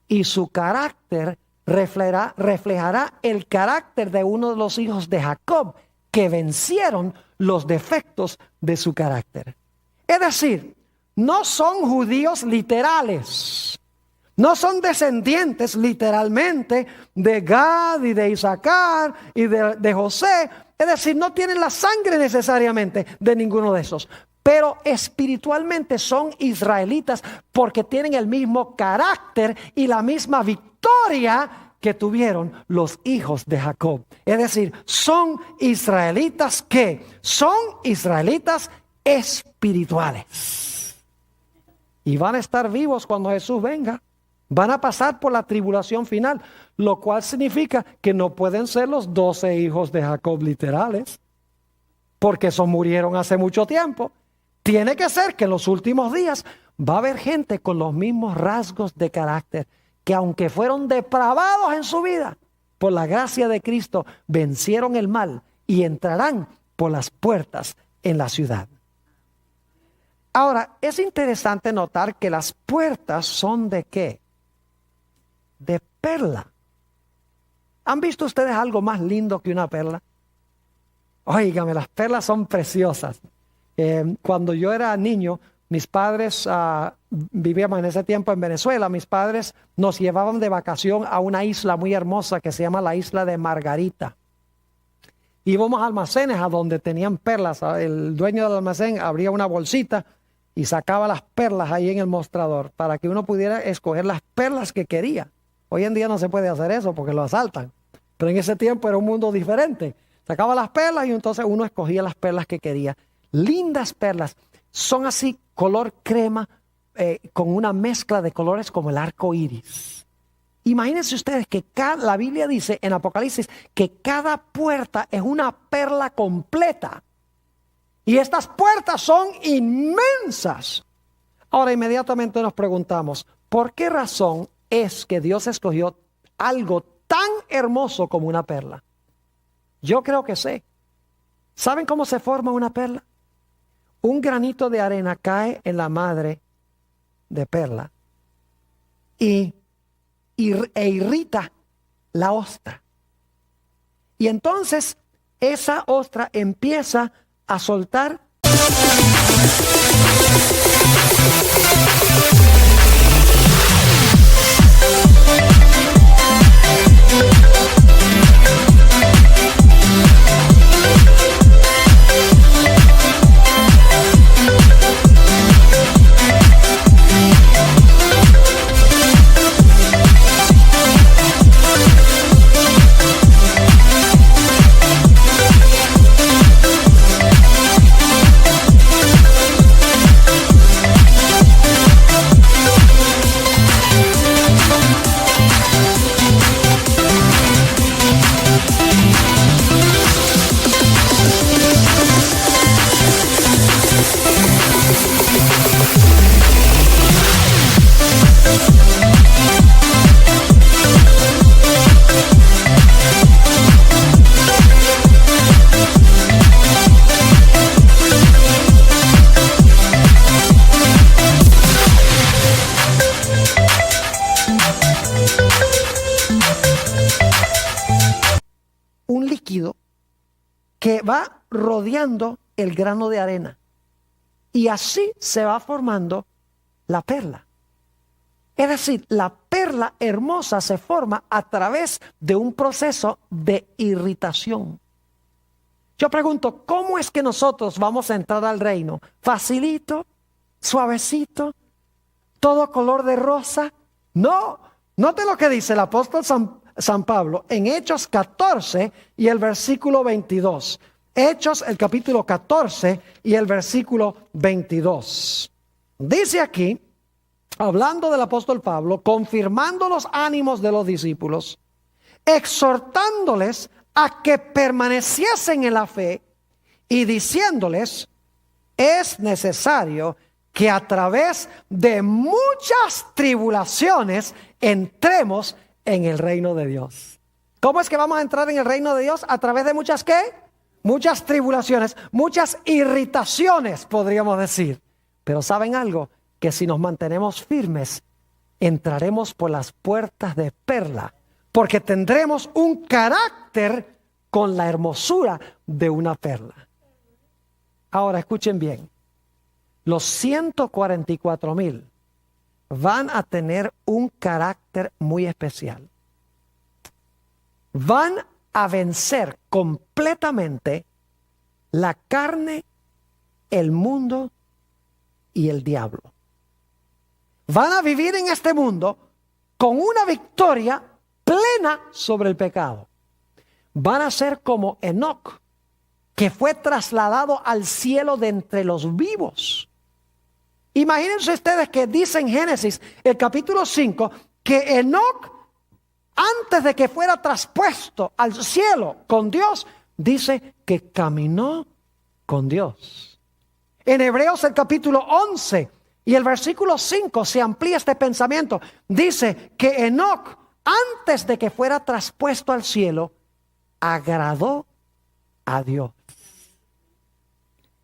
y su carácter reflejará el carácter de uno de los hijos de Jacob, que vencieron los defectos de su carácter. Es decir, no son judíos literales. No son descendientes literalmente de Gad y de Isaacar y de José. Es decir, no tienen la sangre necesariamente de ninguno de esos. Pero espiritualmente son israelitas porque tienen el mismo carácter y la misma victoria que tuvieron los hijos de Jacob. Es decir, son israelitas que son israelitas espirituales. Y van a estar vivos cuando Jesús venga. Van a pasar por la tribulación final, lo cual significa que no pueden ser los 12 hijos de Jacob literales, porque esos murieron hace mucho tiempo. Tiene que ser que en los últimos días va a haber gente con los mismos rasgos de carácter, que aunque fueron depravados en su vida, por la gracia de Cristo vencieron el mal y entrarán por las puertas en la ciudad. Ahora, es interesante notar que las puertas son ¿de qué? De perla. ¿Han visto ustedes algo más lindo que una perla? Óigame, las perlas son preciosas. Cuando yo era niño, mis padres vivíamos en ese tiempo en Venezuela. Mis padres nos llevaban de vacación a una isla muy hermosa que se llama la isla de Margarita. Íbamos a almacenes a donde tenían perlas. El dueño del almacén abría una bolsita y sacaba las perlas ahí en el mostrador para que uno pudiera escoger las perlas que quería. Hoy en día no se puede hacer eso porque lo asaltan. Pero en ese tiempo era un mundo diferente. Sacaba las perlas y entonces uno escogía las perlas que quería. Lindas perlas. Son así color crema con una mezcla de colores como el arco iris. Imagínense ustedes que la Biblia dice en Apocalipsis que cada puerta es una perla completa. Y estas puertas son inmensas. Ahora inmediatamente nos preguntamos, ¿por qué razón es que Dios escogió algo tan hermoso como una perla? Yo creo que sé. ¿Saben cómo se forma una perla? Un granito de arena cae en la madre de perla e irrita la ostra. Y entonces esa ostra empieza a soltar un líquido que va rodeando el grano de arena. Y así se va formando la perla. Es decir, la perla hermosa se forma a través de un proceso de irritación. Yo pregunto, ¿cómo es que nosotros vamos a entrar al reino? ¿Facilito? ¿Suavecito? ¿Todo color de rosa? No. Note lo que dice el apóstol San Pablo en Hechos 14 y el versículo 22. Hechos, el capítulo 14 y el versículo 22. Dice aquí, hablando del apóstol Pablo, confirmando los ánimos de los discípulos, exhortándoles a que permaneciesen en la fe y diciéndoles, es necesario que a través de muchas tribulaciones entremos en el reino de Dios. ¿Cómo es que vamos a entrar en el reino de Dios? A través de muchas ¿qué? Muchas tribulaciones, muchas irritaciones, podríamos decir. Pero ¿saben algo? Que si nos mantenemos firmes, entraremos por las puertas de perla, porque tendremos un carácter con la hermosura de una perla. Ahora escuchen bien, los 144,000 van a tener un carácter muy especial. Van a vencer completamente la carne, el mundo y el diablo. Van a vivir en este mundo con una victoria plena sobre el pecado. Van a ser como Enoc, que fue trasladado al cielo de entre los vivos. Imagínense ustedes que dice en Génesis, el capítulo 5, que Enoc, antes de que fuera traspuesto al cielo con Dios, dice que caminó con Dios. En Hebreos el capítulo 11 y el versículo 5 se amplía este pensamiento. Dice que Enoc, antes de que fuera traspuesto al cielo, agradó a Dios.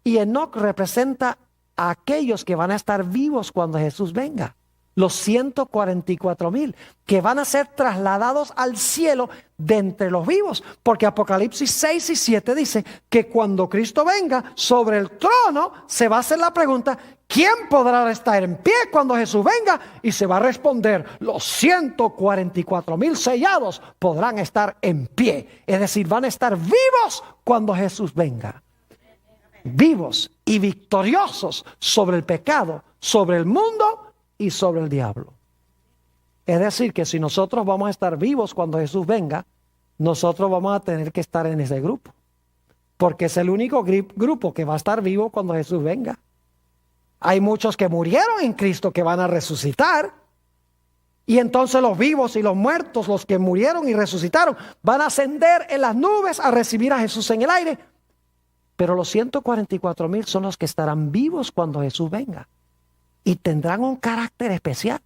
Y Enoc representa a aquellos que van a estar vivos cuando Jesús venga. Los 144,000 que van a ser trasladados al cielo de entre los vivos. Porque Apocalipsis 6 y 7 dice que cuando Cristo venga sobre el trono se va a hacer la pregunta, ¿quién podrá estar en pie cuando Jesús venga? Y se va a responder, los 144,000 sellados podrán estar en pie. Es decir, van a estar vivos cuando Jesús venga. Vivos y victoriosos sobre el pecado, sobre el mundo y sobre el diablo. Es decir, que si nosotros vamos a estar vivos cuando Jesús venga, nosotros vamos a tener que estar en ese grupo. Porque es el único grupo que va a estar vivo cuando Jesús venga. Hay muchos que murieron en Cristo que van a resucitar. Y entonces los vivos y los muertos, los que murieron y resucitaron, van a ascender en las nubes a recibir a Jesús en el aire. Pero los 144,000 son los que estarán vivos cuando Jesús venga. y tendrán un carácter especial.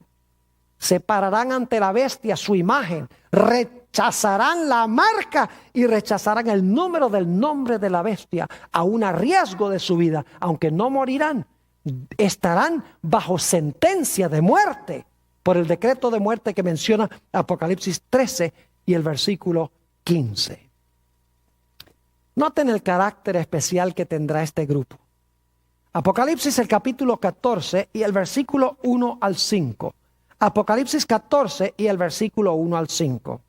Se pararán ante la bestia, su imagen, rechazarán la marca y rechazarán el número del nombre de la bestia, aún a riesgo de su vida, aunque no morirán, estarán bajo sentencia de muerte por el decreto de muerte que menciona Apocalipsis 13 y el versículo 15. Noten el carácter especial que tendrá este grupo. Apocalipsis el capítulo 14 y el versículo 1 al 5. Apocalipsis 14 y el versículo 1 al 5.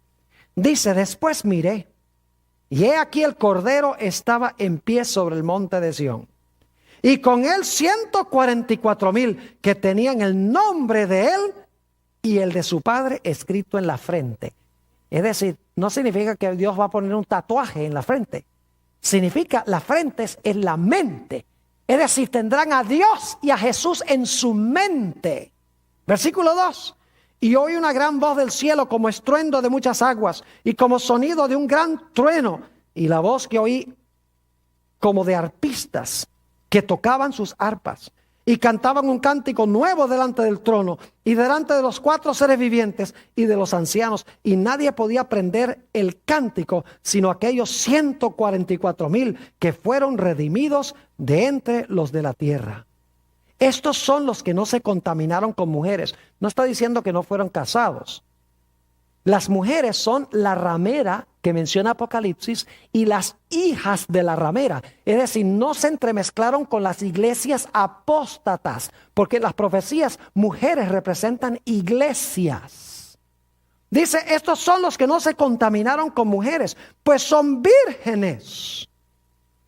Dice: después miré, y he aquí el Cordero estaba en pie sobre el monte de Sión, y con él 144,000 que tenían el nombre de él y el de su padre escrito en la frente. Es decir, no significa que Dios va a poner un tatuaje en la frente. Significa, la frente es en la mente. Es decir, tendrán a Dios y a Jesús en su mente. Versículo 2. Y oí una gran voz del cielo como estruendo de muchas aguas y como sonido de un gran trueno. Y la voz que oí como de arpistas que tocaban sus arpas y cantaban un cántico nuevo delante del trono y delante de los 4 seres vivientes y de los ancianos. Y nadie podía aprender el cántico sino aquellos 144,000 que fueron redimidos de entre los de la tierra. Estos son los que no se contaminaron con mujeres. No está diciendo que no fueron casados. Las mujeres son la ramera que menciona Apocalipsis y las hijas de la ramera. Es decir, no se entremezclaron con las iglesias apóstatas, porque las profecías, mujeres representan iglesias. Dice, estos son los que no se contaminaron con mujeres, pues son vírgenes.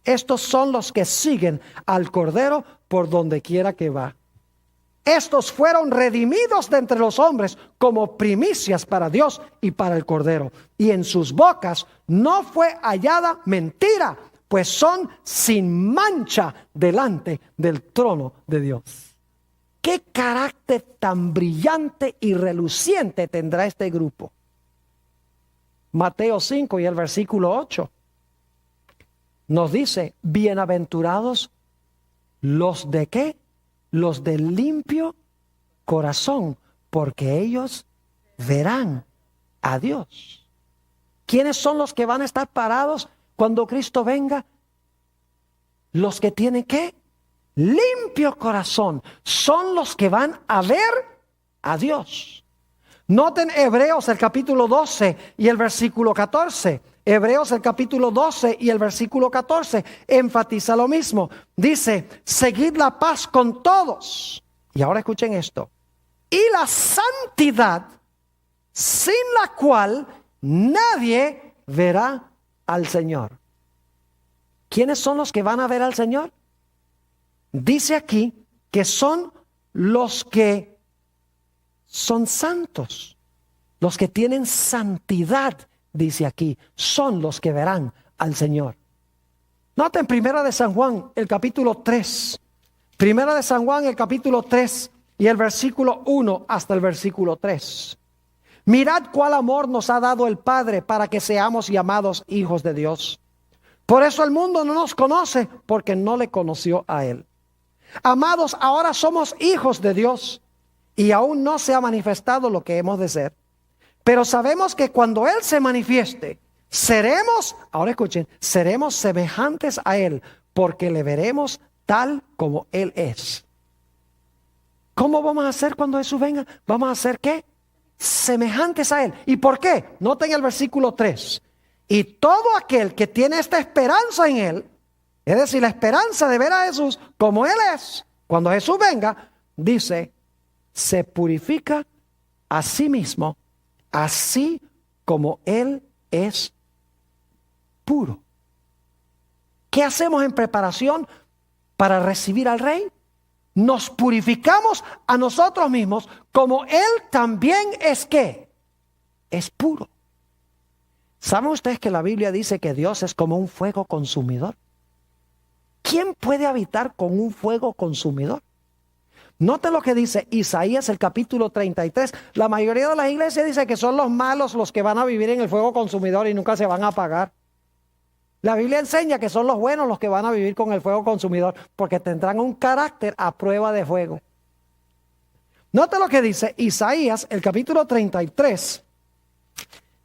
Estos son los que siguen al Cordero por donde quiera que va. Estos fueron redimidos de entre los hombres como primicias para Dios y para el Cordero. Y en sus bocas no fue hallada mentira, pues son sin mancha delante del trono de Dios. ¿Qué carácter tan brillante y reluciente tendrá este grupo? Mateo 5 y el versículo 8 nos dice: bienaventurados los de ¿qué? Los de limpio corazón, porque ellos verán a Dios. ¿Quiénes son los que van a estar parados cuando Cristo venga? Los que tienen ¿qué? Limpio corazón. Son los que van a ver a Dios. Noten Hebreos el capítulo 12 y el versículo 14. Hebreos el capítulo 12 y el versículo 14 enfatiza lo mismo. Dice: seguid la paz con todos. Y ahora escuchen esto. Y la santidad, sin la cual nadie verá al Señor. ¿Quiénes son los que van a ver al Señor? Dice aquí que son los que son santos, los que tienen santidad. Dice aquí, son los que verán al Señor. Noten Primera de San Juan, el capítulo 3. Primera de San Juan, el capítulo 3 y el versículo 1 hasta el versículo 3. Mirad cuál amor nos ha dado el Padre para que seamos llamados hijos de Dios. Por eso el mundo no nos conoce, porque no le conoció a Él. Amados, ahora somos hijos de Dios y aún no se ha manifestado lo que hemos de ser. Pero sabemos que cuando Él se manifieste, seremos, ahora escuchen, seremos semejantes a Él, porque le veremos tal como Él es. ¿Cómo vamos a ser cuando Jesús venga? Vamos a ser ¿qué? Semejantes a Él. ¿Y por qué? Noten el versículo 3. Y todo aquel que tiene esta esperanza en Él, es decir, la esperanza de ver a Jesús como Él es, cuando Jesús venga, dice, se purifica a sí mismo, así como Él es puro. ¿Qué hacemos en preparación para recibir al Rey? Nos purificamos a nosotros mismos como Él también es ¿qué? Es puro. ¿Saben ustedes que la Biblia dice que Dios es como un fuego consumidor? ¿Quién puede habitar con un fuego consumidor? Note lo que dice Isaías el capítulo 33. La mayoría de las iglesias dice que son los malos los que van a vivir en el fuego consumidor y nunca se van a apagar. La Biblia enseña que son los buenos los que van a vivir con el fuego consumidor, porque tendrán un carácter a prueba de fuego. Note lo que dice Isaías, el capítulo 33.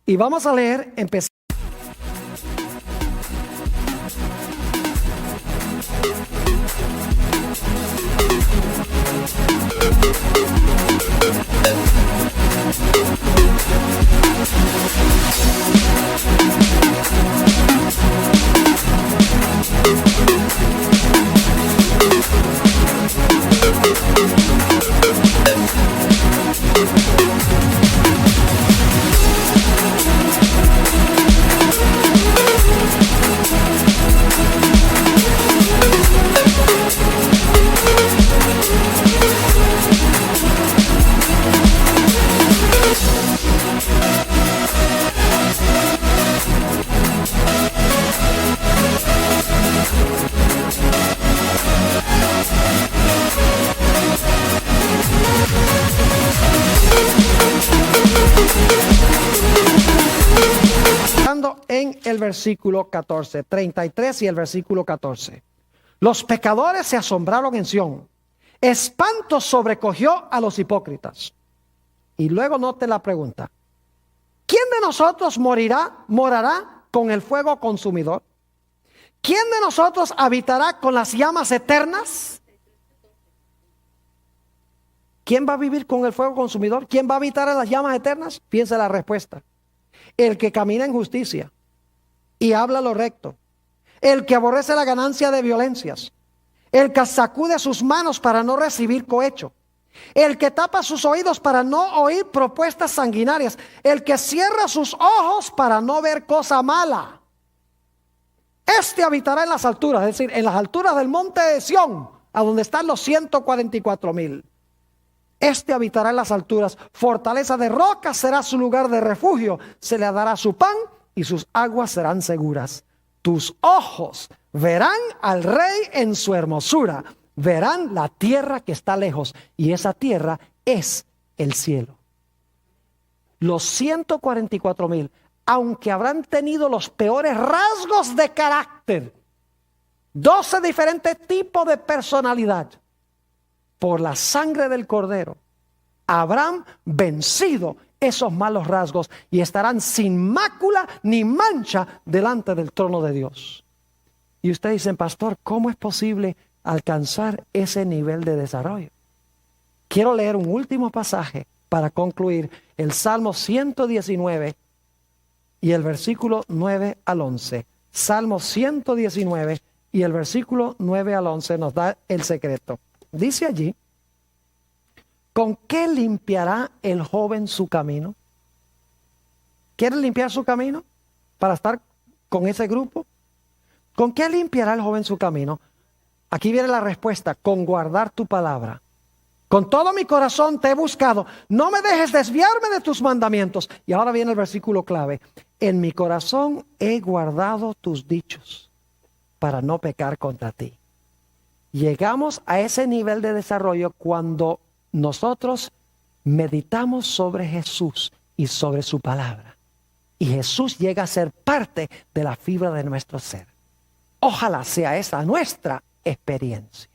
Y vamos a leer, empezando. En el versículo 14, 33 y el versículo 14. Los pecadores se asombraron en Sión. Espanto sobrecogió a los hipócritas. Y luego note la pregunta. ¿Quién de nosotros morará con el fuego consumidor? ¿Quién de nosotros habitará con las llamas eternas? ¿Quién va a vivir con el fuego consumidor? ¿Quién va a habitar en las llamas eternas? Piensa la respuesta. El que camina en justicia y habla lo recto, el que aborrece la ganancia de violencias, el que sacude sus manos para no recibir cohecho, el que tapa sus oídos para no oír propuestas sanguinarias, el que cierra sus ojos para no ver cosa mala. Este habitará en las alturas, es decir, en las alturas del monte de Sión, a donde están los 144,000. Este habitará en las alturas, fortaleza de roca será su lugar de refugio, se le dará su pan y sus aguas serán seguras. Tus ojos verán al Rey en su hermosura, verán la tierra que está lejos, y esa tierra es el cielo. Los 144,000, aunque habrán tenido los peores rasgos de carácter, 12 diferentes tipos de personalidad, por la sangre del Cordero, habrán vencido esos malos rasgos y estarán sin mácula ni mancha delante del trono de Dios. Y ustedes dicen, pastor, ¿cómo es posible alcanzar ese nivel de desarrollo? Quiero leer un último pasaje para concluir, el Salmo 119 y el versículo 9 al 11. Salmo 119 y el versículo 9 al 11 nos da el secreto. Dice allí, ¿con qué limpiará el joven su camino? ¿Quiere limpiar su camino para estar con ese grupo? ¿Con qué limpiará el joven su camino? Aquí viene la respuesta, con guardar tu palabra. Con todo mi corazón te he buscado, no me dejes desviarme de tus mandamientos. Y ahora viene el versículo clave, en mi corazón he guardado tus dichos para no pecar contra ti. Llegamos a ese nivel de desarrollo cuando nosotros meditamos sobre Jesús y sobre su palabra. Y Jesús llega a ser parte de la fibra de nuestro ser. Ojalá sea esa nuestra experiencia.